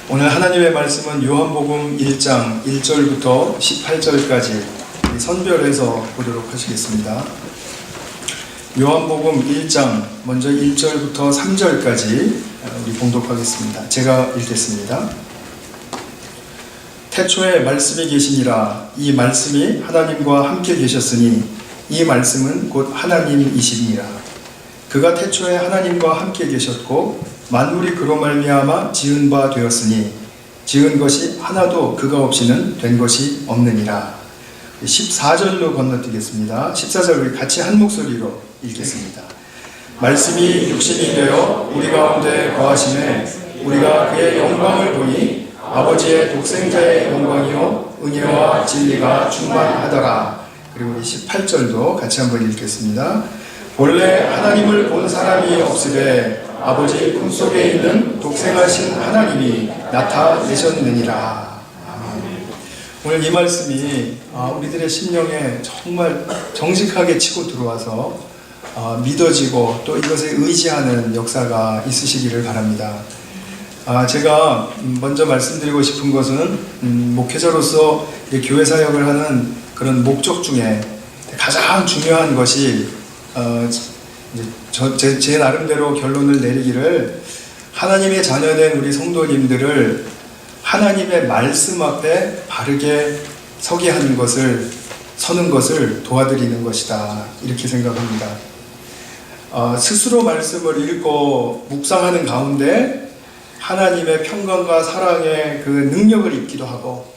오늘 하나님의 말씀은 요한복음 1장 1절부터 18절까지 선별해서 보도록 하시겠습니다. 요한복음 1장 먼저 1절부터 3절까지 우리 봉독하겠습니다. 제가 읽겠습니다. 태초에 말씀이 계시니라. 이 말씀이 하나님과 함께 계셨으니 이 말씀은 곧 하나님이시니라. 그가 태초에 하나님과 함께 계셨고 만물이 그로 말미암아 지은 바 되었으니 지은 것이 하나도 그가 없이는 된 것이 없느니라. 14절로 건너뛰겠습니다. 14절 우리 같이 한 목소리로 읽겠습니다. 말씀이 육신이 되어 우리 가운데 거하심에 우리가 그의 영광을 보니 아버지의 독생자의 영광이요 은혜와 진리가 충만하더라. 그리고 우리 18절도 같이 한번 읽겠습니다. 본래 하나님을 본 사람이 없으되 아버지 품속에 있는 독생하신 하나님이 나타내셨느니라. 오늘 이 말씀이 우리들의 심령에 정말 정직하게 치고 들어와서 믿어지고 또 이것에 의지하는 역사가 있으시기를 바랍니다. 제가 먼저 말씀드리고 싶은 것은 목회자로서 교회 사역을 하는 그런 목적 중에 가장 중요한 것이 제 나름대로 결론을 내리기를 하나님의 자녀된 우리 성도님들을 하나님의 말씀 앞에 바르게 서게 하는 것을, 서는 것을 도와드리는 것이다, 이렇게 생각합니다. 스스로 말씀을 읽고 묵상하는 가운데 하나님의 평강과 사랑의 그 능력을 입기도 하고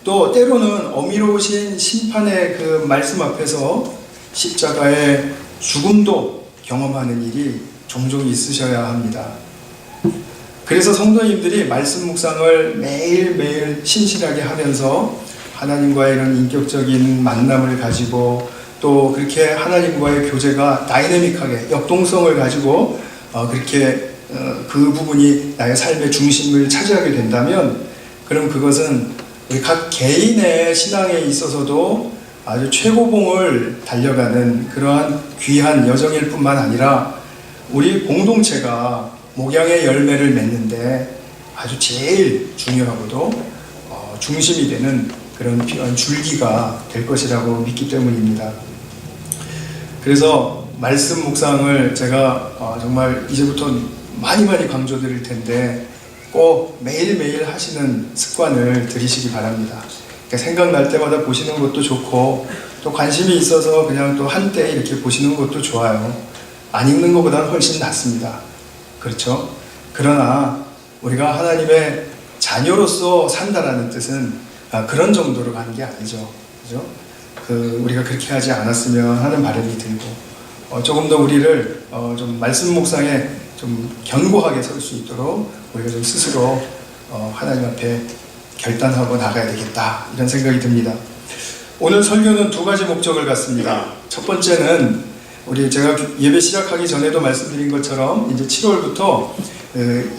또 때로는 어미로우신 심판의 그 말씀 앞에서 십자가의 죽음도 경험하는 일이 종종 있으셔야 합니다. 그래서 성도님들이 말씀 묵상을 매일매일 신실하게 하면서 하나님과의 이런 인격적인 만남을 가지고 또 그렇게 하나님과의 교제가 다이내믹하게 역동성을 가지고 그렇게 그 부분이 나의 삶의 중심을 차지하게 된다면 그럼 그것은 우리 각 개인의 신앙에 있어서도 아주 최고봉을 달려가는 그러한 귀한 여정일 뿐만 아니라 우리 공동체가 목양의 열매를 맺는데 아주 제일 중요하고도 중심이 되는 그런 필요한 줄기가 될 것이라고 믿기 때문입니다. 그래서 말씀 묵상을 제가 정말 이제부터 많이 강조드릴 텐데 꼭 매일매일 하시는 습관을 들이시기 바랍니다. 생각날 때마다 보시는 것도 좋고 또 관심이 있어서 그냥 또 한때 이렇게 보시는 것도 좋아요. 안 읽는 것보다는 훨씬 낫습니다. 그렇죠? 그러나 우리가 하나님의 자녀로서 산다라는 뜻은 그런 정도로 가는 게 아니죠. 그죠? 우리가 그렇게 하지 않았으면 하는 바람이 들고 조금 더 우리를 좀 말씀 묵상에 좀 견고하게 설 수 있도록 우리가 좀 스스로 하나님 앞에 결단하고 나가야 되겠다, 이런 생각이 듭니다. 오늘 설교는 두 가지 목적을 갖습니다. 첫 번째는 제가 예배 시작하기 전에도 말씀드린 것처럼 이제 7월부터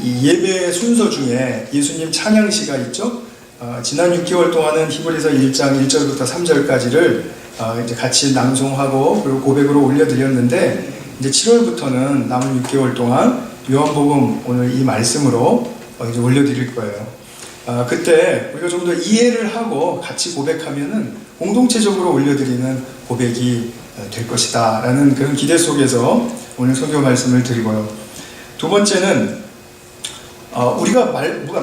이 예배 순서 중에 예수님 찬양시가 있죠. 지난 6개월 동안은 히브리서 1장 1절부터 3절까지를 이제 같이 낭송하고 그리고 고백으로 올려드렸는데 이제 7월부터는 남은 6개월 동안 요한복음 오늘 이 말씀으로 이제 올려드릴 거예요. 그때 우리가 좀 더 이해를 하고 같이 고백하면은 공동체적으로 올려드리는 고백이 될 것이다 라는 그런 기대 속에서 오늘 설교 말씀을 드리고요. 두 번째는 우리가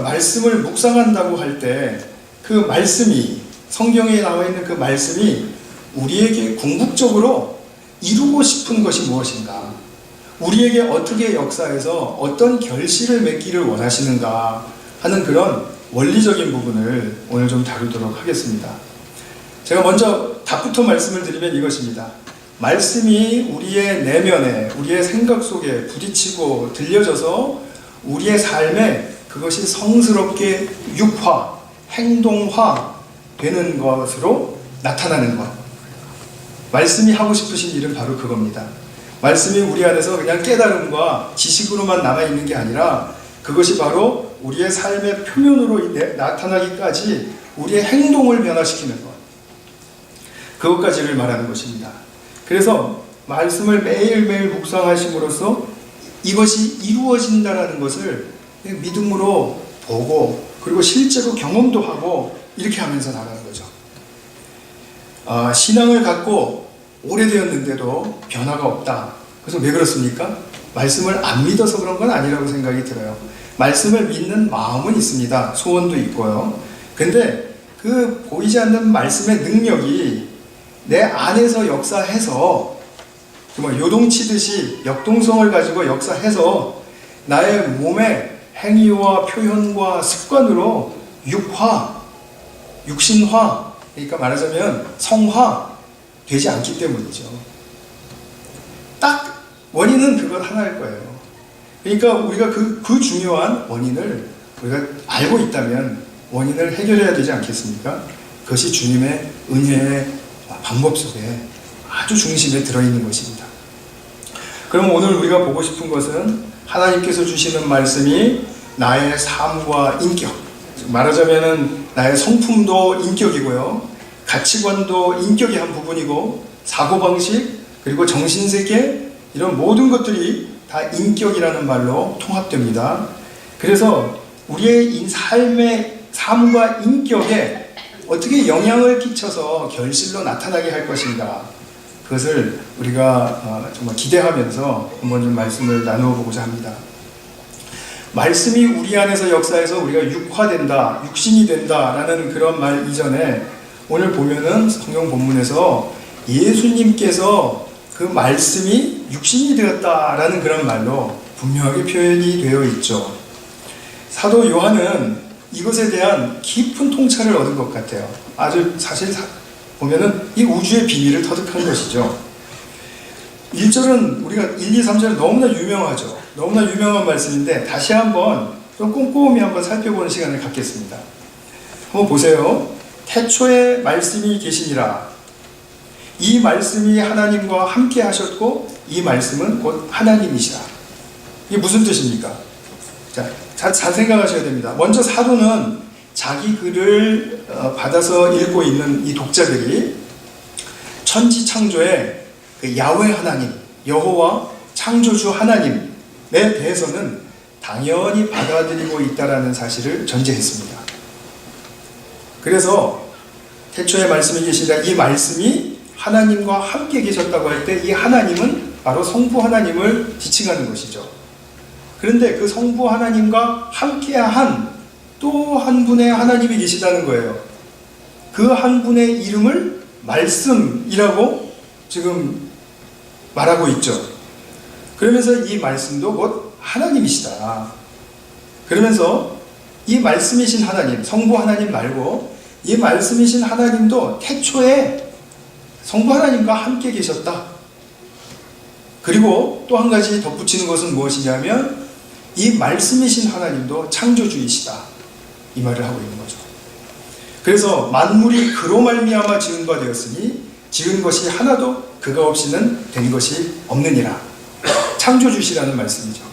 말씀을 묵상한다고 할 때 그 말씀이, 성경에 나와 있는 그 말씀이 우리에게 궁극적으로 이루고 싶은 것이 무엇인가, 우리에게 어떻게 역사해서 어떤 결실을 맺기를 원하시는가 하는 그런 원리적인 부분을 오늘 좀 다루도록 하겠습니다. 제가 먼저 답부터 말씀을 드리면 이것입니다. 말씀이 우리의 내면에, 우리의 생각 속에 부딪히고 들려져서 우리의 삶에 그것이 성스럽게 육화, 행동화 되는 것으로 나타나는 것. 말씀이 하고 싶으신 일은 바로 그겁니다. 말씀이 우리 안에서 그냥 깨달음과 지식으로만 남아있는 게 아니라 그것이 바로 우리의 삶의 표면으로 나타나기까지 우리의 행동을 변화시키는 것, 그것까지를 말하는 것입니다. 그래서 말씀을 매일매일 묵상하심으로써 이것이 이루어진다라는 것을 믿음으로 보고 그리고 실제로 경험도 하고 이렇게 하면서 나가는 거죠. 신앙을 갖고 오래되었는데도 변화가 없다. 그래서 왜 그렇습니까? 말씀을 안 믿어서 그런 건 아니라고 생각이 들어요. 말씀을 믿는 마음은 있습니다. 소원도 있고요. 근데 그 보이지 않는 말씀의 능력이 내 안에서 역사해서 정말 요동치듯이 역동성을 가지고 역사해서 나의 몸의 행위와 표현과 습관으로 육신화, 그러니까 말하자면 성화 되지 않기 때문이죠. 딱 원인은 그것 하나일 거예요. 그러니까 우리가 그 중요한 원인을 우리가 알고 있다면 원인을 해결해야 되지 않겠습니까? 그것이 주님의 은혜의 방법 속에 아주 중심에 들어있는 것입니다. 그럼 오늘 우리가 보고 싶은 것은 하나님께서 주시는 말씀이 나의 삶과 인격, 말하자면 나의 성품도 인격이고요, 가치관도 인격의 한 부분이고, 사고방식 그리고 정신세계 이런 모든 것들이 다 인격이라는 말로 통합됩니다. 그래서 우리의 삶과 인격에 어떻게 영향을 끼쳐서 결실로 나타나게 할 것인가, 그것을 우리가 정말 기대하면서 한번 좀 말씀을 나누어 보고자 합니다. 말씀이 우리 안에서 역사해서 우리가 육화된다, 육신이 된다라는 그런 말 이전에 오늘 보면은 성경 본문에서 예수님께서 그 말씀이 육신이 되었다라는 그런 말로 분명하게 표현이 되어 있죠. 사도 요한은 이것에 대한 깊은 통찰을 얻은 것 같아요. 아주 사실 보면은 이 우주의 비밀을 터득한 것이죠. 1절은 우리가 1, 2, 3절은 너무나 유명하죠. 너무나 유명한 말씀인데 다시 한번 좀 꼼꼼히 한번 살펴보는 시간을 갖겠습니다. 한번 보세요. 태초에 말씀이 계시니라. 이 말씀이 하나님과 함께 하셨고 이 말씀은 곧 하나님이시라. 이게 무슨 뜻입니까? 자, 잘 생각하셔야 됩니다. 먼저 사도는 자기 글을 받아서 읽고 있는 이 독자들이 천지 창조의 그 야훼 하나님, 여호와 창조주 하나님에 대해서는 당연히 받아들이고 있다라는 사실을 전제했습니다. 그래서 태초에 말씀이 계시다, 이 말씀이 하나님과 함께 계셨다고 할 때 이 하나님은 바로 성부 하나님을 지칭하는 것이죠. 그런데 그 성부 하나님과 함께한 또 한 분의 하나님이 계시다는 거예요. 그 한 분의 이름을 말씀이라고 지금 말하고 있죠. 그러면서 이 말씀도 곧 하나님이시다. 그러면서 이 말씀이신 하나님, 성부 하나님 말고 이 말씀이신 하나님도 태초에 성부 하나님과 함께 계셨다. 그리고 또 한 가지 덧붙이는 것은 무엇이냐면 이 말씀이신 하나님도 창조주이시다. 이 말을 하고 있는 거죠. 그래서 만물이 그로 말미암아 지은 바 되었으니 지은 것이 하나도 그가 없이는 된 것이 없느니라. 창조주시라는 말씀이죠.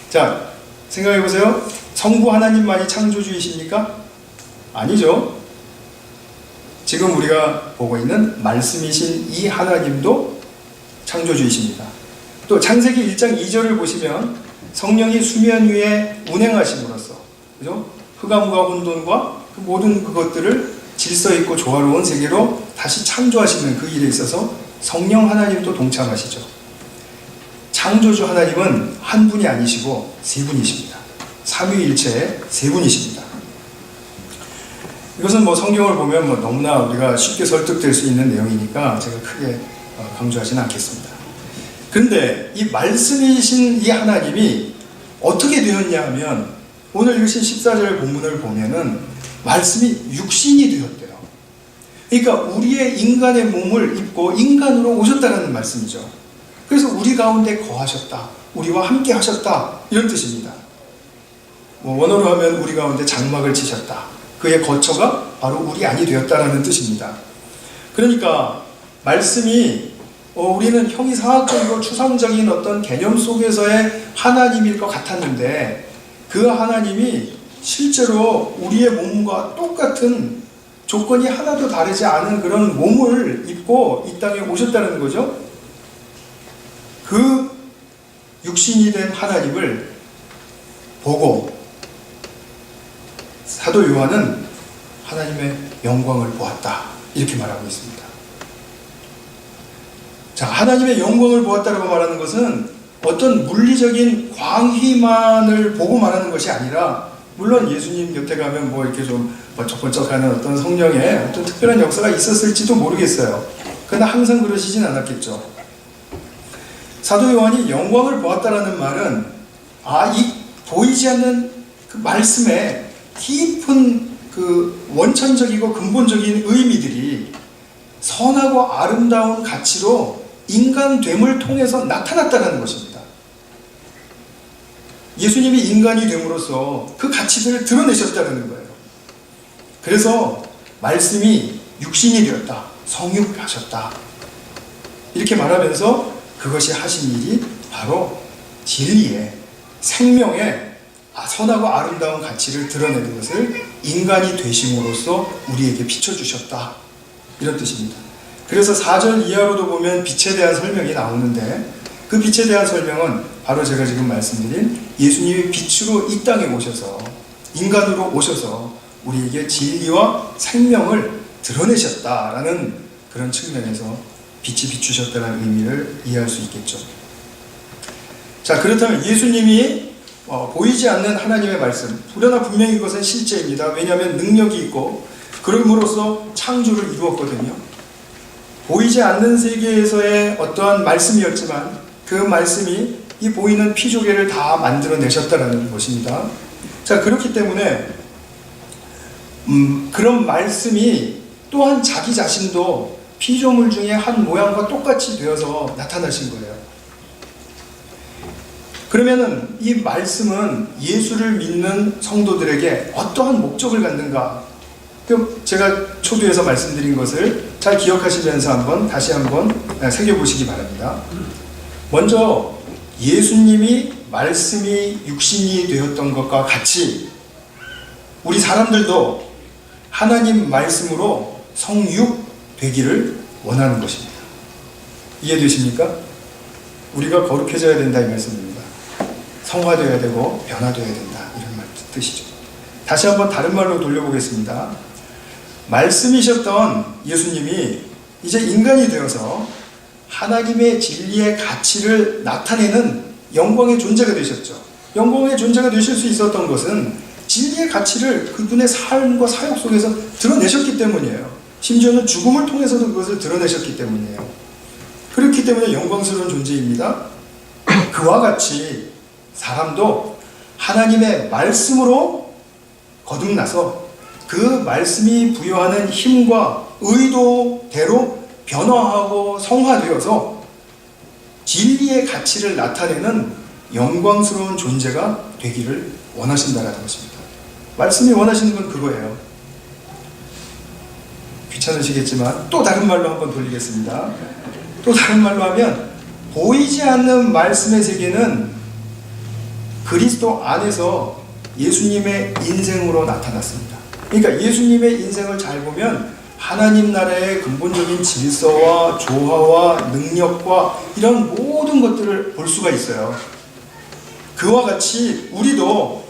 자, 생각해 보세요. 성부 하나님만이 창조주이십니까? 아니죠. 지금 우리가 보고 있는 말씀이신 이 하나님도 창조주이십니다. 또 창세기 1장 2절을 보시면 성령이 수면 위에 운행하심으로써, 그죠? 흑암과 혼돈과 그 모든 그것들을 질서 있고 조화로운 세계로 다시 창조하시는 그 일에 있어서 성령 하나님도 동참하시죠. 창조주 하나님은 한 분이 아니시고 세 분이십니다. 삼위일체의 세 분이십니다. 이것은 성경을 보면 너무나 우리가 쉽게 설득될 수 있는 내용이니까 제가 크게 강조하지는 않겠습니다. 그런데 이 말씀이신 이 하나님이 어떻게 되었냐 하면 오늘 읽으신 14절 본문을 보면은 말씀이 육신이 되었대요. 그러니까 우리의 인간의 몸을 입고 인간으로 오셨다는 말씀이죠. 그래서 우리 가운데 거하셨다, 우리와 함께 하셨다, 이런 뜻입니다. 원어로 하면 우리 가운데 장막을 치셨다, 그의 거처가 바로 우리 안이 되었다라는 뜻입니다. 그러니까 말씀이 우리는 형이상학적이고 추상적인 어떤 개념 속에서의 하나님일 것 같았는데 그 하나님이 실제로 우리의 몸과 똑같은 조건이 하나도 다르지 않은 그런 몸을 입고 이 땅에 오셨다는 거죠. 그 육신이 된 하나님을 보고 사도 요한은 하나님의 영광을 보았다 이렇게 말하고 있습니다. 자, 하나님의 영광을 보았다라고 말하는 것은 어떤 물리적인 광휘만을 보고 말하는 것이 아니라, 물론 예수님 곁에 가면 뭐 이렇게 좀 번쩍번쩍하는 어떤 성령의 어떤 특별한 역사가 있었을지도 모르겠어요. 그러나 항상 그러시진 않았겠죠. 사도 요한이 영광을 보았다라는 말은 이 보이지 않는 그 말씀에 깊은 그 원천적이고 근본적인 의미들이 선하고 아름다운 가치로 인간됨을 통해서 나타났다는 것입니다. 예수님이 인간이 됨으로써 그 가치들을 드러내셨다는 거예요. 그래서 말씀이 육신이 되었다, 성육하셨다 이렇게 말하면서 그것이 하신 일이 바로 진리의, 생명의 선하고 아름다운 가치를 드러내는 것을 인간이 되심으로써 우리에게 비춰주셨다 이런 뜻입니다. 그래서 4절 이하로도 보면 빛에 대한 설명이 나오는데, 그 빛에 대한 설명은 바로 제가 지금 말씀드린 예수님이 빛으로 이 땅에 오셔서, 인간으로 오셔서 우리에게 진리와 생명을 드러내셨다라는 그런 측면에서 빛이 비추셨다는 의미를 이해할 수 있겠죠. 자, 그렇다면 예수님이 보이지 않는 하나님의 말씀, 그러나 분명히 이것은 실제입니다. 왜냐하면 능력이 있고 그럼으로써 창조를 이루었거든요. 보이지 않는 세계에서의 어떠한 말씀이었지만 그 말씀이 이 보이는 피조개를 다 만들어내셨다는 것입니다. 자, 그렇기 때문에 그런 말씀이 또한 자기 자신도 피조물 중에 한 모양과 똑같이 되어서 나타나신 거예요. 그러면은 이 말씀은 예수를 믿는 성도들에게 어떠한 목적을 갖는가? 제가 초두에서 말씀드린 것을 잘 기억하시면서 다시 한번 새겨보시기 바랍니다. 먼저 예수님이 말씀이 육신이 되었던 것과 같이 우리 사람들도 하나님 말씀으로 성육되기를 원하는 것입니다. 이해되십니까? 우리가 거룩해져야 된다 이 말씀입니다. 성화되어야 되고 변화되어야 된다 이런 뜻이죠. 다시 한번 다른 말로 돌려보겠습니다. 말씀이셨던 예수님이 이제 인간이 되어서 하나님의 진리의 가치를 나타내는 영광의 존재가 되셨죠. 영광의 존재가 되실 수 있었던 것은 진리의 가치를 그분의 삶과 사역 속에서 드러내셨기 때문이에요. 심지어는 죽음을 통해서도 그것을 드러내셨기 때문이에요. 그렇기 때문에 영광스러운 존재입니다. 그와 같이 사람도 하나님의 말씀으로 거듭나서 그 말씀이 부여하는 힘과 의도대로 변화하고 성화되어서 진리의 가치를 나타내는 영광스러운 존재가 되기를 원하신다는 것입니다. 말씀이 원하시는 건 그거예요. 귀찮으시겠지만 또 다른 말로 한번 돌리겠습니다. 또 다른 말로 하면 보이지 않는 말씀의 세계는 그리스도 안에서 예수님의 인생으로 나타났습니다. 그러니까 예수님의 인생을 잘 보면 하나님 나라의 근본적인 질서와 조화와 능력과 이런 모든 것들을 볼 수가 있어요. 그와 같이 우리도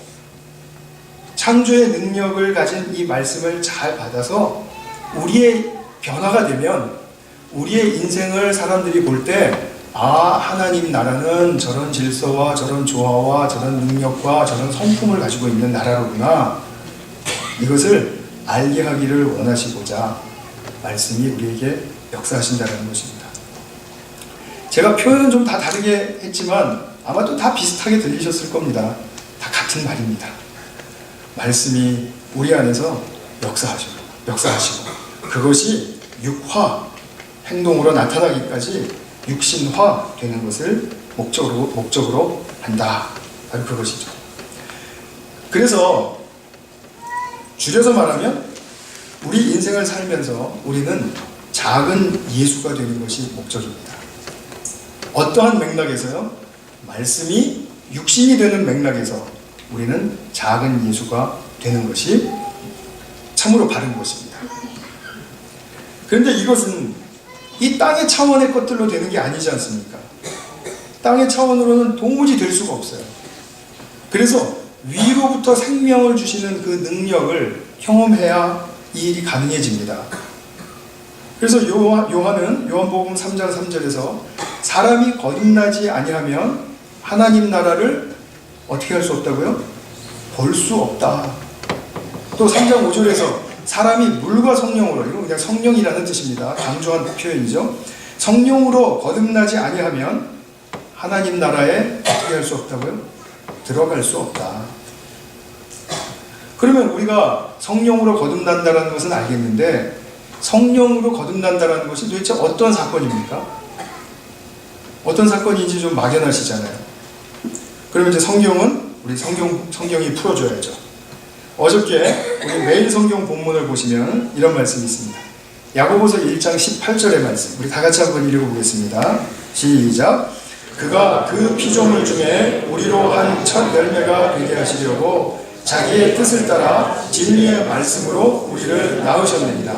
창조의 능력을 가진 이 말씀을 잘 받아서 우리의 변화가 되면 우리의 인생을 사람들이 볼 때 하나님 나라는 저런 질서와 저런 조화와 저런 능력과 저런 성품을 가지고 있는 나라로구나. 이것을 알게 하기를 원하시고자 말씀이 우리에게 역사하신다는 것입니다. 제가 표현은 좀 다 다르게 했지만 아마 또 다 비슷하게 들리셨을 겁니다. 다 같은 말입니다. 말씀이 우리 안에서 역사하시고 그것이 육화, 행동으로 나타나기까지 육신화 되는 것을 목적으로 한다. 바로 그것이죠. 그래서 줄여서 말하면 우리 인생을 살면서 우리는 작은 예수가 되는 것이 목적입니다. 어떠한 맥락에서요? 말씀이 육신이 되는 맥락에서 우리는 작은 예수가 되는 것이 참으로 바른 것입니다. 그런데 이것은 이 땅의 차원의 것들로 되는 게 아니지 않습니까? 땅의 차원으로는 도무지 될 수가 없어요. 그래서 위로부터 생명을 주시는 그 능력을 경험해야 이 일이 가능해집니다. 그래서 요한은 요한복음 3장 3절에서 사람이 거듭나지 아니하면 하나님 나라를 어떻게 할 수 없다고요? 볼 수 없다. 또 3장 5절에서 사람이 물과 성령으로, 이건 그냥 성령이라는 뜻입니다. 강조한 표현이죠. 성령으로 거듭나지 아니하면 하나님 나라에 어떻게 할 수 없다고요? 들어갈 수 없다. 그러면 우리가 성령으로 거듭난다는 것은 알겠는데 성령으로 거듭난다는 것이 도대체 어떤 사건입니까? 어떤 사건인지 좀 막연하시잖아요. 그러면 이제 성경은 우리 성경이 풀어줘야죠. 어저께 우리 매일 성경 본문을 보시면 이런 말씀이 있습니다. 야고보서 1장 18절의 말씀, 우리 다 같이 한번 읽어보겠습니다. 시작. 그가 그 피조물 중에 우리로 한 첫 열매가 되게 하시려고 자기의 뜻을 따라 진리의 말씀으로 우리를 낳으셨느니라.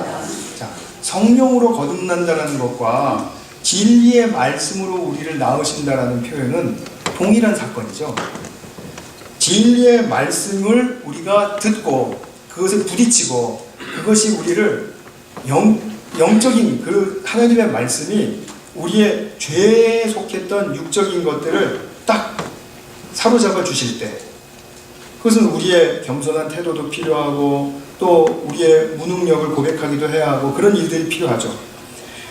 자, 성령으로 거듭난다는 것과 진리의 말씀으로 우리를 낳으신다라는 표현은 동일한 사건이죠. 진리의 말씀을 우리가 듣고 그것을 부딪히고 그것이 우리를 영적인 그 하나님의 말씀이 우리의 죄에 속했던 육적인 것들을 딱 사로잡아 주실 때 그것은 우리의 겸손한 태도도 필요하고 또 우리의 무능력을 고백하기도 해야 하고 그런 일들이 필요하죠.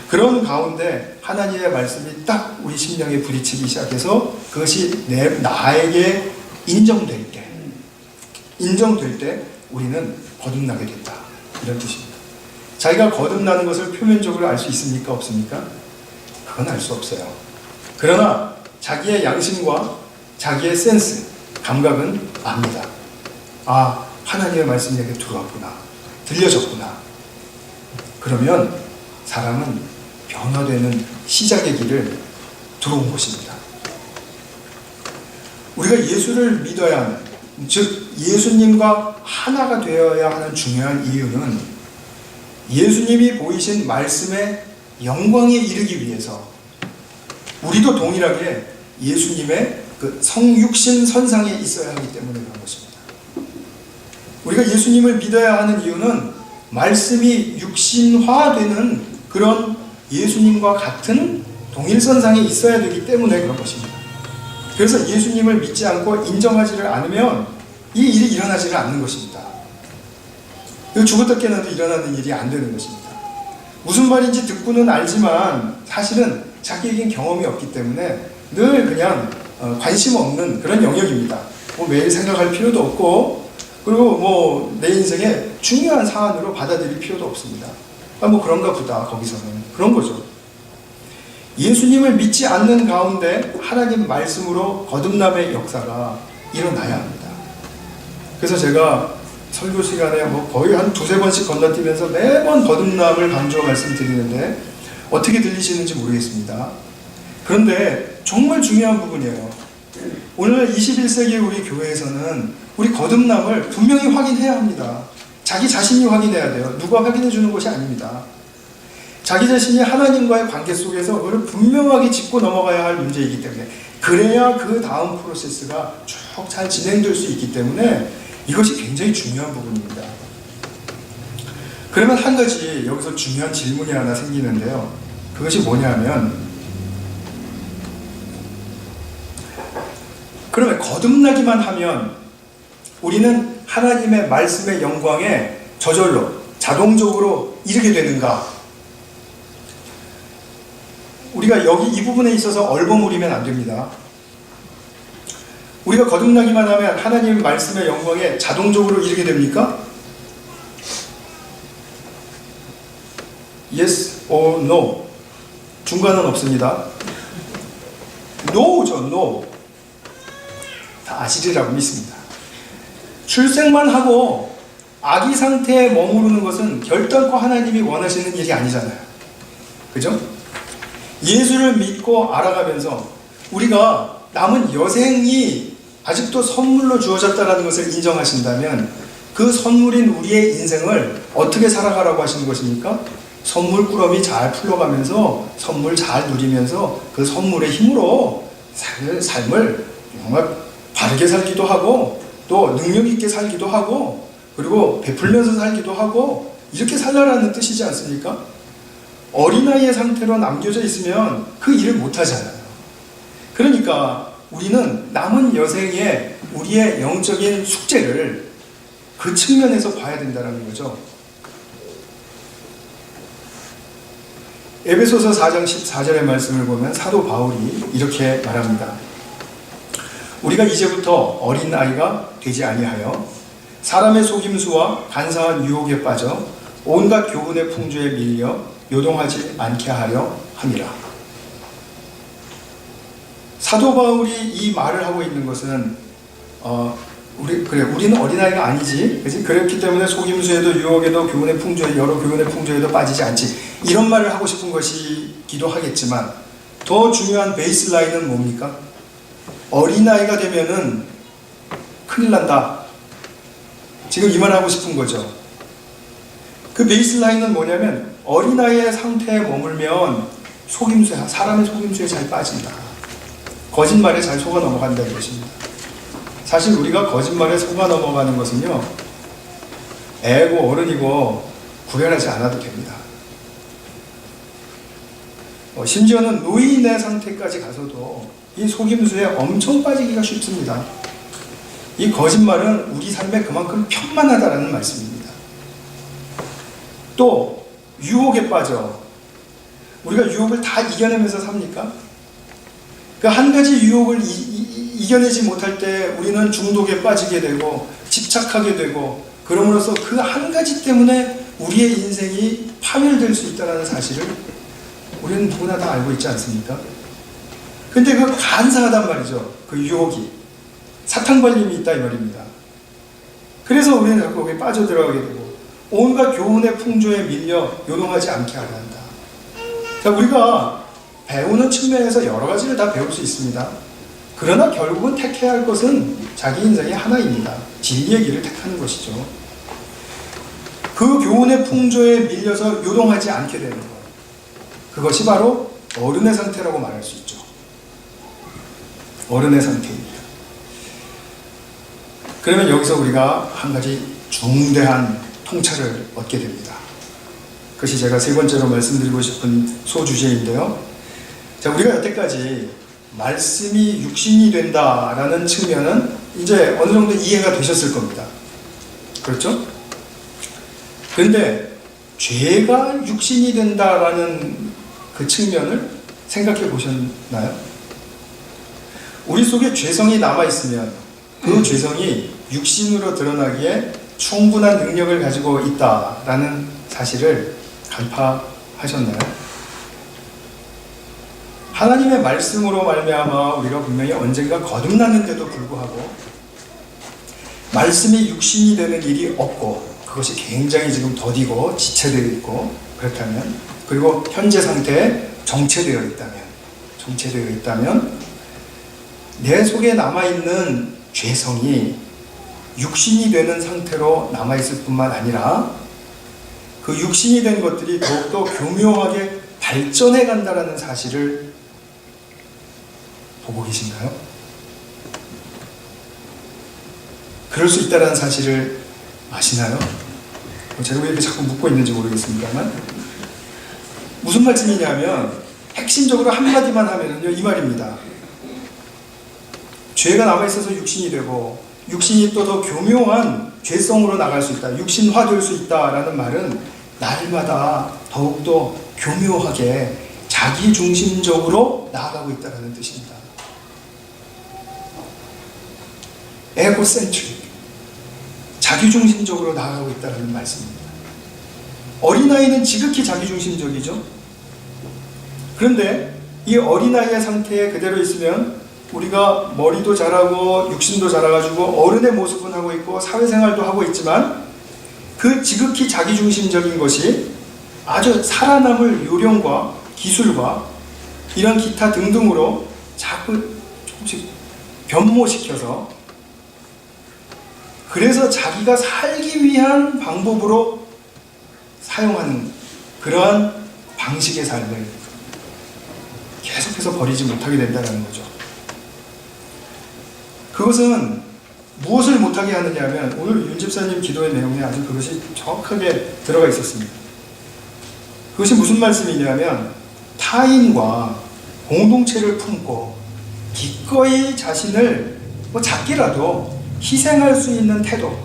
그런 가운데 하나님의 말씀이 딱 우리 심령에 부딪히기 시작해서 그것이 나에게 인정될 때 우리는 거듭나게 된다. 이런 뜻입니다. 자기가 거듭나는 것을 표면적으로 알 수 있습니까? 없습니까? 그건 알 수 없어요. 그러나 자기의 양심과 자기의 센스, 감각은 압니다. 아, 하나님의 말씀이 내게 들어왔구나. 들려졌구나. 그러면 사람은 변화되는 시작의 길을 들어온 것입니다. 우리가 예수를 믿어야 하는, 즉 예수님과 하나가 되어야 하는 중요한 이유는 예수님이 보이신 말씀의 영광에 이르기 위해서 우리도 동일하게 예수님의 그 성육신 선상에 있어야 하기 때문에 그런 것입니다. 우리가 예수님을 믿어야 하는 이유는 말씀이 육신화되는 그런 예수님과 같은 동일선상에 있어야 되기 때문에 그런 것입니다. 그래서 예수님을 믿지 않고 인정하지를 않으면 이 일이 일어나지를 않는 것입니다. 죽었다 깨어나도 일어나는 일이 안 되는 것입니다. 무슨 말인지 듣고는 알지만 사실은 자기에겐 경험이 없기 때문에 늘 그냥 관심 없는 그런 영역입니다. 뭐 매일 생각할 필요도 없고 그리고 뭐 내 인생에 중요한 사안으로 받아들일 필요도 없습니다. 뭐 그런가 보다 거기서는 그런 거죠. 예수님을 믿지 않는 가운데 하나님 말씀으로 거듭남의 역사가 일어나야 합니다. 그래서 제가 설교 시간에 뭐 거의 한 두세 번씩 건너뛰면서 매번 거듭남을 강조 말씀드리는데 어떻게 들리시는지 모르겠습니다. 그런데 정말 중요한 부분이에요. 오늘 21세기 우리 교회에서는 우리 거듭남을 분명히 확인해야 합니다. 자기 자신이 확인해야 돼요. 누가 확인해 주는 것이 아닙니다. 자기 자신이 하나님과의 관계 속에서 그걸 분명하게 짚고 넘어가야 할 문제이기 때문에 그래야 그 다음 프로세스가 쭉 잘 진행될 수 있기 때문에 이것이 굉장히 중요한 부분입니다. 그러면 한 가지 여기서 중요한 질문이 하나 생기는데요. 그것이 뭐냐면 그러면 거듭나기만 하면 우리는 하나님의 말씀의 영광에 저절로 자동적으로 이르게 되는가? 우리가 여기 이 부분에 있어서 얼버무리면 안 됩니다. 우리가 거듭나기만 하면 하나님 말씀의 영광에 자동적으로 이르게 됩니까? Yes or no. 중간은 없습니다. No죠, no. 다 아시리라고 믿습니다. 출생만 하고 아기 상태에 머무르는 것은 결단코 하나님이 원하시는 일이 아니잖아요. 그죠? 예수를 믿고 알아가면서 우리가 남은 여생이 아직도 선물로 주어졌다는 것을 인정하신다면 그 선물인 우리의 인생을 어떻게 살아가라고 하시는 것입니까? 선물 꾸러미 잘 풀러가면서 선물 잘 누리면서 그 선물의 힘으로 삶을 정말 바르게 살기도 하고 또 능력 있게 살기도 하고 그리고 베풀면서 살기도 하고 이렇게 살라라는 뜻이지 않습니까? 어린아이의 상태로 남겨져 있으면 그 일을 못하잖아요. 그러니까 우리는 남은 여생에 우리의 영적인 숙제를 그 측면에서 봐야 된다는 거죠. 에베소서 4장 14절의 말씀을 보면 사도 바울이 이렇게 말합니다. 우리가 이제부터 어린아이가 되지 아니하여 사람의 속임수와 간사한 유혹에 빠져 온갖 교훈의 풍조에 밀려 요동하지 않게 하려 함이라. 사도 바울이 이 말을 하고 있는 것은 우리는 어린아이가 아니지, 그렇지? 그렇기 때문에 속임수에도 유혹에도 교훈의 풍조에 여러 교훈의 풍조에도 빠지지 않지, 이런 말을 하고 싶은 것이기도 하겠지만 더 중요한 베이스라인은 뭡니까? 어린아이가 되면은 큰일 난다, 지금 이 말 하고 싶은 거죠. 그 베이스라인은 뭐냐면 어린아이의 상태에 머물면 속임수야, 사람의 속임수에 잘 빠진다, 거짓말에 잘 속아 넘어간다는 것입니다. 사실 우리가 거짓말에 속아 넘어가는 것은요, 애고 어른이고 구별하지 않아도 됩니다. 심지어는 노인의 상태까지 가서도 이 속임수에 엄청 빠지기가 쉽습니다. 이 거짓말은 우리 삶에 그만큼 편만하다라는 말씀입니다. 또 유혹에 빠져. 우리가 유혹을 다 이겨내면서 삽니까? 그 한 가지 유혹을 이겨내지 못할 때 우리는 중독에 빠지게 되고 집착하게 되고, 그럼으로써 그 한 가지 때문에 우리의 인생이 파멸될 수 있다는 사실을 우리는 누구나 다 알고 있지 않습니까? 근데 그 간사하단 말이죠. 그 유혹이 사탕 발림이 있다 이 말입니다. 그래서 우리는 자꾸 거기에 빠져들어가게 되고 온갖 교훈의 풍조에 밀려 요동하지 않게 하려 한다. 자, 우리가 배우는 측면에서 여러 가지를 다 배울 수 있습니다. 그러나 결국은 택해야 할 것은 자기 인생의 하나입니다. 진리의 길을 택하는 것이죠. 그 교훈의 풍조에 밀려서 요동하지 않게 되는 것, 그것이 바로 어른의 상태라고 말할 수 있죠. 어른의 상태입니다. 그러면 여기서 우리가 한 가지 중대한 통찰을 얻게 됩니다. 그것이 제가 세 번째로 말씀드리고 싶은 소주제인데요. 자, 우리가 여태까지 말씀이 육신이 된다라는 측면은 이제 어느 정도 이해가 되셨을 겁니다. 그렇죠? 그런데 죄가 육신이 된다라는 그 측면을 생각해 보셨나요? 우리 속에 죄성이 남아있으면 그 죄성이 육신으로 드러나기에 충분한 능력을 가지고 있다라는 사실을 간파하셨나요? 하나님의 말씀으로 말미암아 우리가 분명히 언젠가 거듭났는데도 불구하고 말씀이 육신이 되는 일이 없고, 그것이 굉장히 지금 더디고 지체되어 있고, 그렇다면, 그리고 현재 상태에 정체되어 있다면 내 속에 남아있는 죄성이 육신이 되는 상태로 남아있을 뿐만 아니라 그 육신이 된 것들이 더욱더 교묘하게 발전해 간다는 사실을 보고 계신가요? 그럴 수 있다는 사실을 아시나요? 제가 왜 이렇게 자꾸 묻고 있는지 모르겠습니다만, 무슨 말씀이냐면 핵심적으로 한마디만 하면요, 이 말입니다. 죄가 남아있어서 육신이 되고 육신이 또 더 교묘한 죄성으로 나갈 수 있다, 육신화될 수 있다라는 말은 날마다 더욱더 교묘하게 자기중심적으로 나아가고 있다는 뜻입니다. 에고센트릭, 자기중심적으로 나아가고 있다는 말씀입니다. 어린아이는 지극히 자기중심적이죠. 그런데 이 어린아이의 상태에 그대로 있으면 우리가 머리도 자라고 육신도 자라가지고 어른의 모습은 하고 있고 사회생활도 하고 있지만, 그 지극히 자기중심적인 것이 아주 살아남을 요령과 기술과 이런 기타 등등으로 자꾸 조금씩 변모시켜서, 그래서 자기가 살기 위한 방법으로 사용하는 그러한 방식의 삶을 계속해서 버리지 못하게 된다는 거죠. 그것은 무엇을 못하게 하느냐 하면 오늘 윤 집사님 기도의 내용에 아주 그것이 정확하게 들어가 있었습니다. 그것이 무슨 말씀이냐면 타인과 공동체를 품고 기꺼이 자신을 작게라도 희생할 수 있는 태도,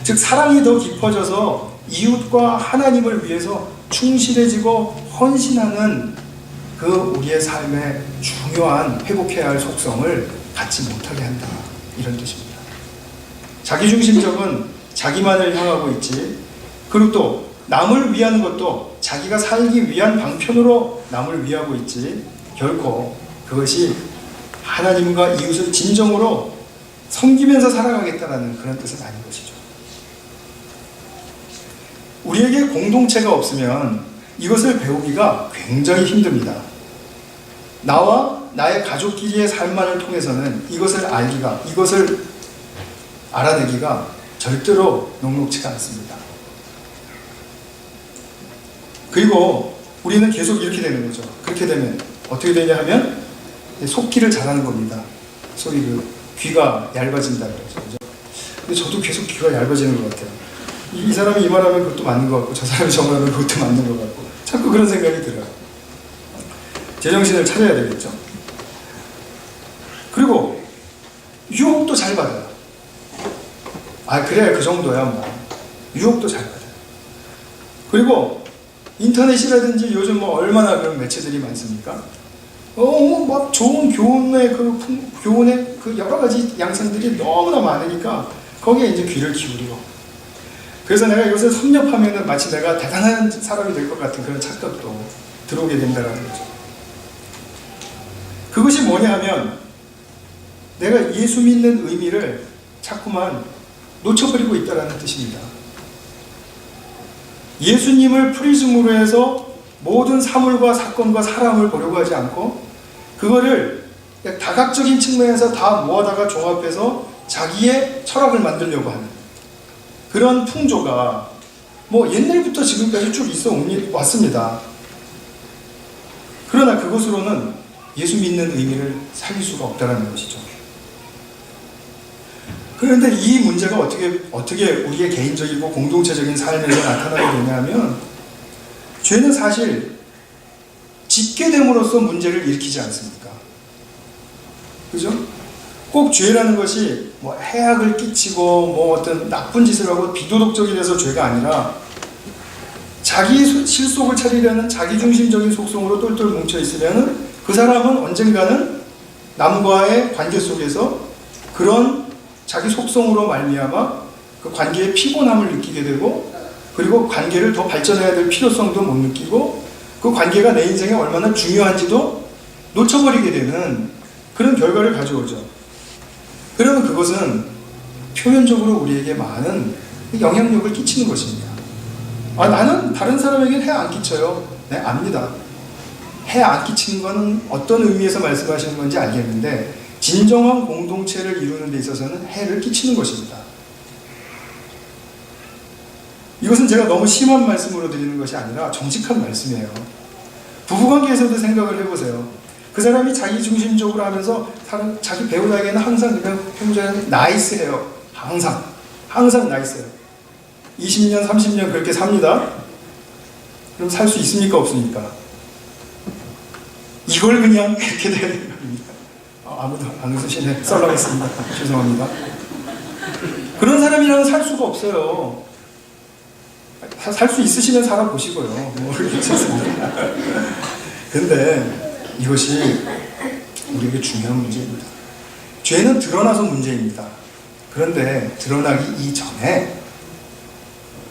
즉 사랑이 더 깊어져서 이웃과 하나님을 위해서 충실해지고 헌신하는 그 우리의 삶의 중요한 회복해야 할 속성을 갖지 못하게 한다, 이런 뜻입니다. 자기중심적은 자기만을 향하고 있지, 그리고 또 남을 위하는 것도 자기가 살기 위한 방편으로 남을 위하고 있지, 결코 그것이 하나님과 이웃을 진정으로 섬기면서 살아가겠다는 그런 뜻은 아닌 것이죠. 우리에게 공동체가 없으면 이것을 배우기가 굉장히 힘듭니다. 나와 나의 가족끼리의 삶만을 통해서는 이것을 알기가, 이것을 알아내기가 절대로 녹록지가 않습니다. 그리고 우리는 계속 이렇게 되는 거죠. 그렇게 되면 어떻게 되냐 하면 속기를 잘하는 겁니다. 소위 그 귀가 얇아진다는 거죠. 근데 저도 계속 귀가 얇아지는 것 같아요. 이 사람이 이 말하면 그것도 맞는 것 같고 저 사람이 저 말하면 그것도 맞는 것 같고 자꾸 그런 생각이 들어요. 제정신을 차려야 되겠죠. 그리고 유혹도 잘 받아요. 그래야 그 정도야 뭐. 유혹도 잘 받아요. 그리고 인터넷이라든지 요즘 얼마나 그런 매체들이 많습니까? 막 좋은 교훈의 그 여러 가지 양상들이 너무나 많으니까 거기에 이제 귀를 기울이고, 그래서 내가 이것을 섭렵하면은 마치 내가 대단한 사람이 될 것 같은 그런 착각도 들어오게 된다는 거죠. 그것이 뭐냐 하면 내가 예수 믿는 의미를 자꾸만 놓쳐버리고 있다는 뜻입니다. 예수님을 프리즘으로 해서 모든 사물과 사건과 사람을 보려고 하지 않고 그거를 다각적인 측면에서 다 모아다가 종합해서 자기의 철학을 만들려고 하는 그런 풍조가 옛날부터 지금까지 쭉 있어 왔습니다. 그러나 그것으로는 예수 믿는 의미를 살릴 수가 없다는 것이죠. 그런데 이 문제가 어떻게 우리의 개인적이고 공동체적인 삶에서 나타나게 되냐면, 죄는 사실 짓게 됨으로써 문제를 일으키지 않습니까? 그죠? 꼭 죄라는 것이 해악을 끼치고 어떤 나쁜 짓을 하고 비도덕적이 돼서 죄가 아니라 자기 실속을 차리려는 자기중심적인 속성으로 똘똘 뭉쳐있으면 그 사람은 언젠가는 남과의 관계 속에서 그런 자기 속성으로 말미암아 그 관계의 피곤함을 느끼게 되고, 그리고 관계를 더 발전해야 될 필요성도 못 느끼고 그 관계가 내 인생에 얼마나 중요한지도 놓쳐버리게 되는 그런 결과를 가져오죠. 그러면 그것은 표면적으로 우리에게 많은 영향력을 끼치는 것입니다. 나는 다른 사람에게는 해 안 끼쳐요. 네, 압니다. 해 안 끼치는 것은 어떤 의미에서 말씀하시는 건지 알겠는데, 진정한 공동체를 이루는 데 있어서는 해를 끼치는 것입니다. 이것은 제가 너무 심한 말씀으로 드리는 것이 아니라 정직한 말씀이에요. 부부관계에서도 생각을 해보세요. 그 사람이 자기중심적으로 하면서 자기 배우자에게는 항상 그냥 평소에는 나이스해요. 항상 나이스해요. 20년, 30년 그렇게 삽니다. 그럼 살 수 있습니까? 없습니까? 이걸 그냥 그렇게 되는 겁니다. 아무도 안 웃으시네. 썰렁했습니다. 죄송합니다. 그런 사람이랑은 살 수가 없어요. 살 수 있으시면 살아보시고요. 괜찮습니다. 근데 이것이 우리에게 중요한 문제입니다. 죄는 드러나서 문제입니다. 그런데 드러나기 이전에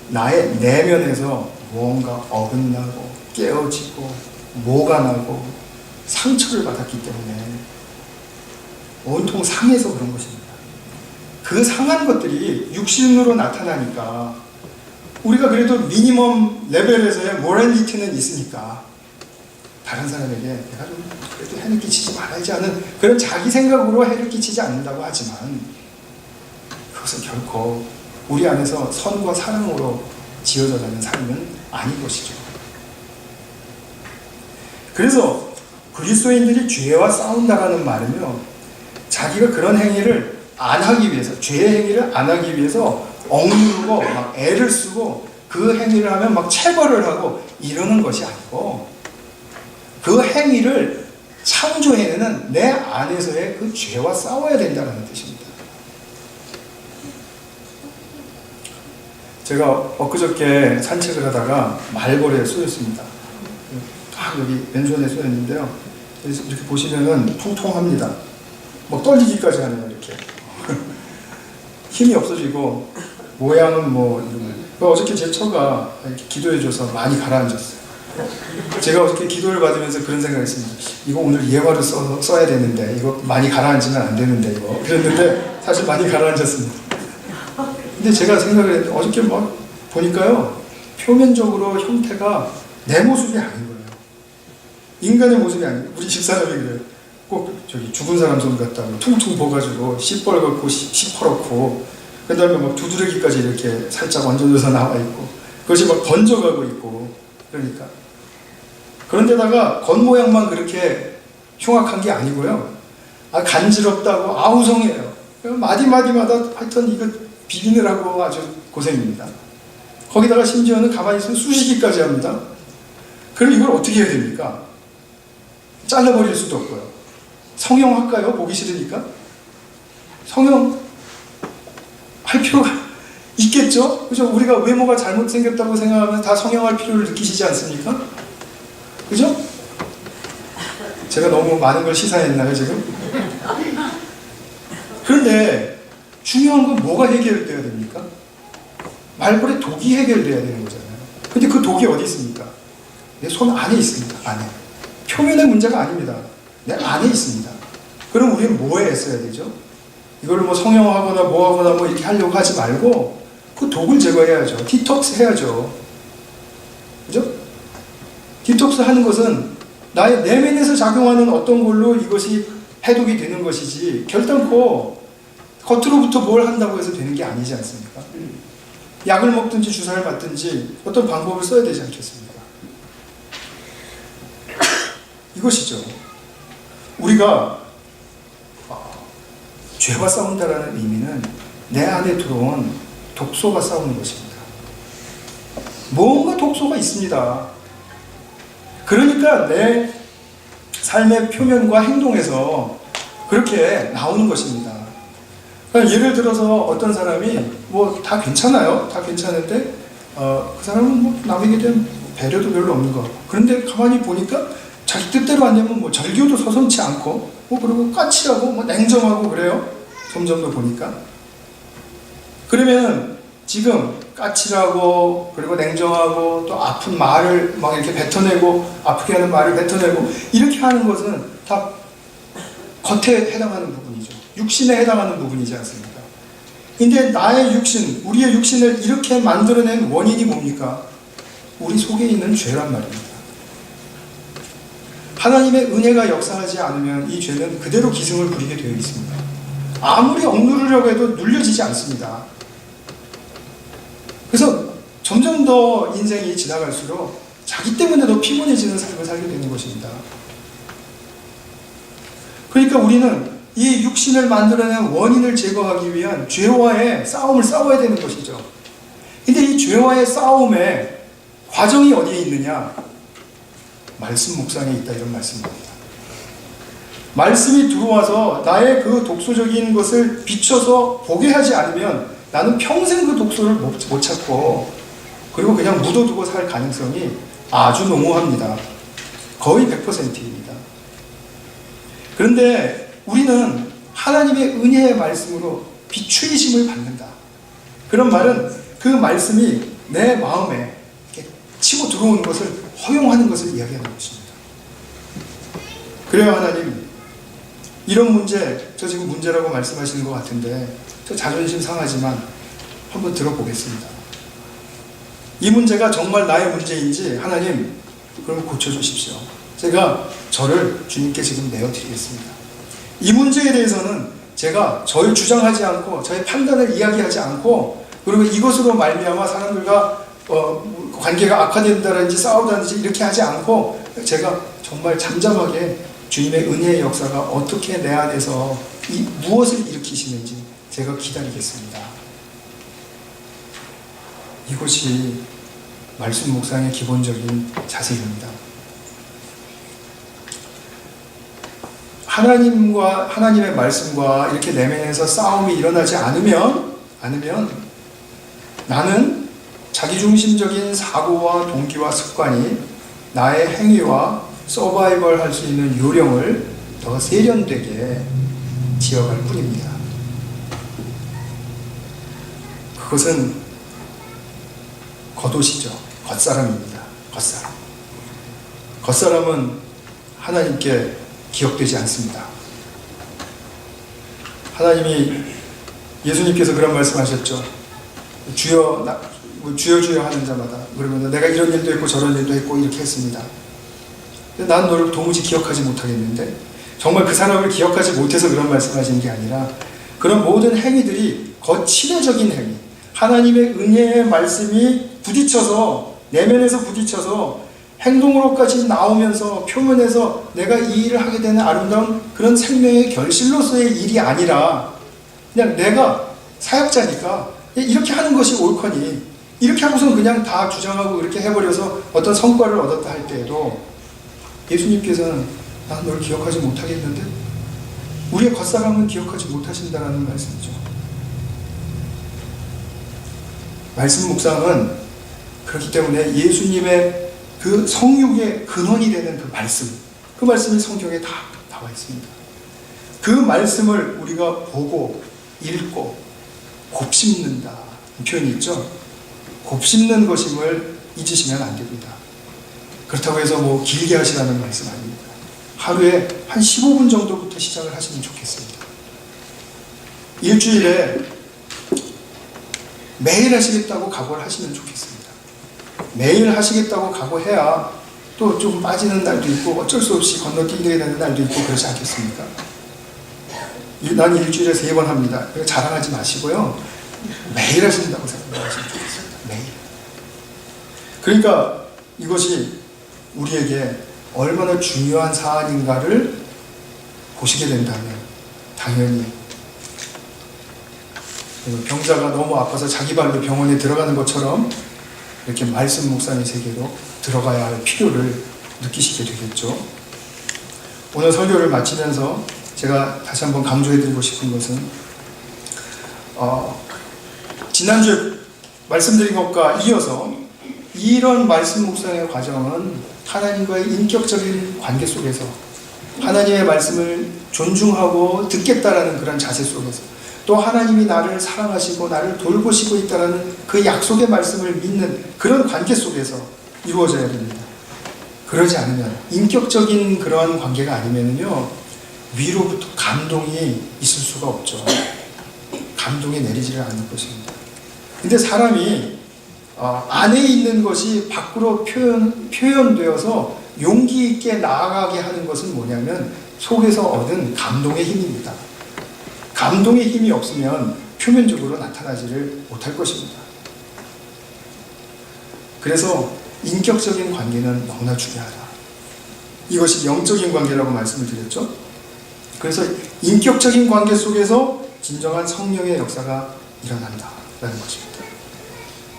나의 내면에서 무언가 어긋나고 깨어지고 모가 나고 상처를 받았기 때문에 온통 상해서 그런 것입니다. 그 상한 것들이 육신으로 나타나니까 우리가 그래도 미니멈 레벨에서의 모랄리티는 있으니까 다른 사람에게 내가 좀 그래도 해를 끼치지 말아야지 하는 그런 자기 생각으로 해를 끼치지 않는다고 하지만 그것은 결코 우리 안에서 선과 사랑으로 지어져 가는 삶은 아닌 것이죠. 그래서 그리스도인들이 죄와 싸운다라는 말은요, 자기가 그런 행위를 안 하기 위해서, 죄의 행위를 안 하기 위해서 억누르고 막 애를 쓰고 그 행위를 하면 막 체벌을 하고 이러는 것이 아니고, 그 행위를 창조해내는 내 안에서의 그 죄와 싸워야 된다는 뜻입니다. 제가 엊그저께 산책을 하다가 말벌에 쏘였습니다. 딱 여기 왼손에 쏘였는데요. 이렇게 보시면은 통통합니다. 막 떨리기까지 하네요, 이렇게. 힘이 없어지고, 모양은 뭐, 어저께 제 처가 이렇게 기도해줘서 많이 가라앉았어요. 제가 어저께 기도를 받으면서 그런 생각을 했습니다. 이거 오늘 예화를 써야 되는데, 이거 많이 가라앉으면 안 되는데, 이거. 그랬는데, 사실 많이 가라앉았습니다. 근데 제가 생각을 했는데, 어저께 막 보니까요, 표면적으로 형태가 내 모습이 아닌 거예요. 인간의 모습이 아니에요. 우리 집사람이 그래요. 꼭 저기 죽은 사람 손 같다고 퉁퉁 부어가지고 시뻘겋고 시퍼렇고, 그 다음에 막 두드러기까지 이렇게 살짝 얹어져서 나와 있고, 그것이 막 번져가고 있고, 그러니까. 그런데다가 겉모양만 그렇게 흉악한 게 아니고요. 간지럽다고 아우성이에요. 마디마디마다 하여튼 이거 비비느라고 아주 고생입니다. 거기다가 심지어는 가만히 있으면 쑤시기까지 합니다. 그럼 이걸 어떻게 해야 됩니까? 잘라버릴 수도 없고요. 성형할까요? 보기 싫으니까? 성형 할 필요가 있겠죠? 그죠? 우리가 외모가 잘못생겼다고 생각하면 다 성형할 필요를 느끼시지 않습니까? 그죠? 제가 너무 많은 걸 시사했나요, 지금? 그런데 중요한 건 뭐가 해결돼야 됩니까? 말벌의 독이 해결돼야 되는 거잖아요. 근데 그 독이 어디 있습니까? 내 손 안에 있습니다. 안에. 표면의 문제가 아닙니다. 내 안에 있습니다. 그럼 우리는 뭐에 애써야 되죠? 이걸 뭐 성형하거나 뭐하거나 뭐 이렇게 하려고 하지 말고 그 독을 제거해야죠. 디톡스 해야죠. 그죠? 디톡스 하는 것은 나의 내면에서 작용하는 어떤 걸로 이것이 해독이 되는 것이지, 결단코 겉으로부터 뭘 한다고 해서 되는 게 아니지 않습니까? 약을 먹든지 주사를 맞든지 어떤 방법을 써야 되지 않겠습니까? 이것이죠. 우리가 죄와 싸운다라는 의미는 내 안에 들어온 독소가 싸우는 것입니다. 뭔가 독소가 있습니다. 그러니까 내 삶의 표면과 행동에서 그렇게 나오는 것입니다. 그러니까 예를 들어서 어떤 사람이 뭐 다 괜찮아요. 다 괜찮은데 그 사람은 뭐 남에게 대한 배려도 별로 없는 거. 그런데 가만히 보니까 자기 뜻대로 안 되면 뭐 절교도 서슴지 않고 뭐 그리고 까칠하고 뭐 냉정하고 그래요. 점점 더 보니까. 그러면 지금 까칠하고 그리고 냉정하고 또 아픈 말을 막 이렇게 뱉어내고 아프게 하는 말을 뱉어내고 이렇게 하는 것은 다 겉에 해당하는 부분이죠. 육신에 해당하는 부분이지 않습니까? 근데 나의 육신, 우리의 육신을 이렇게 만들어낸 원인이 뭡니까? 우리 속에 있는 죄란 말입니다. 하나님의 은혜가 역사하지 않으면 이 죄는 그대로 기승을 부리게 되어 있습니다. 아무리 억누르려고 해도 눌려지지 않습니다. 그래서 점점 더 인생이 지나갈수록 자기 때문에 더 피곤해지는 삶을 살게 되는 것입니다. 그러니까 우리는 이 육신을 만들어낸 원인을 제거하기 위한 죄와의 싸움을 싸워야 되는 것이죠. 근데 이 죄와의 싸움의 과정이 어디에 있느냐? 말씀 묵상에 있다, 이런 말씀입니다. 말씀이 들어와서 나의 그 독소적인 것을 비춰서 보게 하지 않으면 나는 평생 그 독소를 못 찾고 그리고 그냥 묻어두고 살 가능성이 아주 농후합니다. 거의 100%입니다. 그런데 우리는 하나님의 은혜의 말씀으로 비추이심을 받는다. 그런 말은 그 말씀이 내 마음에 이렇게 치고 들어오는 것을 허용하는 것을 이야기하는 것입니다. 그래요, 하나님. 이런 문제, 저 지금 문제라고 말씀하시는 것 같은데 저 자존심 상하지만 한번 들어보겠습니다. 이 문제가 정말 나의 문제인지 하나님 그럼 고쳐주십시오. 제가 저를 주님께 지금 내어드리겠습니다. 이 문제에 대해서는 제가 저의 주장하지 않고 저의 판단을 이야기하지 않고 그리고 이것으로 말미암아 사람들과 관계가 악화된다든지 싸우다든지 이렇게 하지 않고 제가 정말 잠잠하게 주님의 은혜의 역사가 어떻게 내 안에서 무엇을 일으키시는지 제가 기다리겠습니다. 이것이 말씀 묵상의 기본적인 자세입니다. 하나님의 말씀과 이렇게 내면에서 싸움이 일어나지 않으면 나는 자기중심적인 사고와 동기와 습관이 나의 행위와 서바이벌 할 수 있는 요령을 더 세련되게 지어갈 뿐입니다. 그것은 겉옷이죠. 겉사람입니다. 겉사람은 하나님께 기억되지 않습니다. 예수님께서 그런 말씀하셨죠. 주여 하는 자마다, 그러면 내가 이런 일도 했고 저런 일도 했고 이렇게 했습니다. 난 너를 도무지 기억하지 못하겠는데, 정말 그 사람을 기억하지 못해서 그런 말씀하시는 게 아니라 그런 모든 행위들이 거칠어적인 행위, 하나님의 은혜의 말씀이 내면에서 부딪혀서 행동으로까지 나오면서 표면에서 내가 이 일을 하게 되는 아름다운 그런 생명의 결실로서의 일이 아니라 그냥 내가 사역자니까 이렇게 하는 것이 옳거니 이렇게 하고서 그냥 다 주장하고 이렇게 해버려서 어떤 성과를 얻었다 할 때에도 예수님께서는 난 널 기억하지 못하겠는데, 우리의 겉사람은 기억하지 못하신다라는 말씀이죠. 말씀 묵상은 그렇기 때문에 예수님의 그 성육의 근원이 되는 그 말씀이 성경에 다 나와 있습니다. 그 말씀을 우리가 보고 읽고 곱씹는다, 이 표현이 있죠. 곱씹는 것임을 잊으시면 안 됩니다. 그렇다고 해서 길게 하시라는 말씀 아닙니다. 하루에 한 15분 정도부터 시작을 하시면 좋겠습니다. 일주일에 매일 하시겠다고 각오를 하시면 좋겠습니다. 매일 하시겠다고 각오해야 또 좀 빠지는 날도 있고 어쩔 수 없이 건너뛰게 되는 날도 있고 그러지 않겠습니까? 난 일주일에 3번 합니다. 자랑하지 마시고요. 매일 하신다고 생각하시면 좋겠습니다. 매일. 그러니까 이것이 우리에게 얼마나 중요한 사안인가를 보시게 된다면 당연히 병자가 너무 아파서 자기 발로 병원에 들어가는 것처럼 이렇게 말씀 묵상의 세계로 들어가야 할 필요를 느끼시게 되겠죠. 오늘 설교를 마치면서 제가 다시 한번 강조해드리고 싶은 것은 지난주에 말씀드린 것과 이어서 이런 말씀 묵상의 과정은 하나님과의 인격적인 관계 속에서 하나님의 말씀을 존중하고 듣겠다라는 그런 자세 속에서 또 하나님이 나를 사랑하시고 나를 돌보시고 있다는 그 약속의 말씀을 믿는 그런 관계 속에서 이루어져야 됩니다. 그러지 않으면, 인격적인 그러한 관계가 아니면요, 위로부터 감동이 있을 수가 없죠. 감동이 내리지를 않을 것입니다. 근데 사람이 안에 있는 것이 밖으로 표현되어서 용기 있게 나아가게 하는 것은 뭐냐면 속에서 얻은 감동의 힘입니다. 감동의 힘이 없으면 표면적으로 나타나지를 못할 것입니다. 그래서 인격적인 관계는 너무나 중요하다. 이것이 영적인 관계라고 말씀을 드렸죠. 그래서 인격적인 관계 속에서 진정한 성령의 역사가 일어난다라는 것입니다.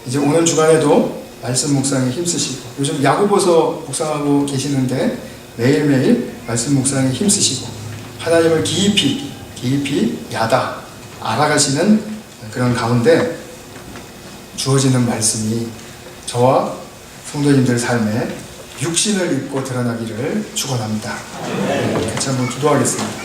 이제 오는 주간에도 말씀 묵상에 힘쓰시고, 요즘 야고보서 묵상하고 계시는데 매일매일 말씀 묵상에 힘쓰시고 하나님을 깊이 알아가시는 그런 가운데 주어지는 말씀이 저와 성도님들 삶에 육신을 입고 드러나기를 축원합니다. 같이 한번 기도하겠습니다.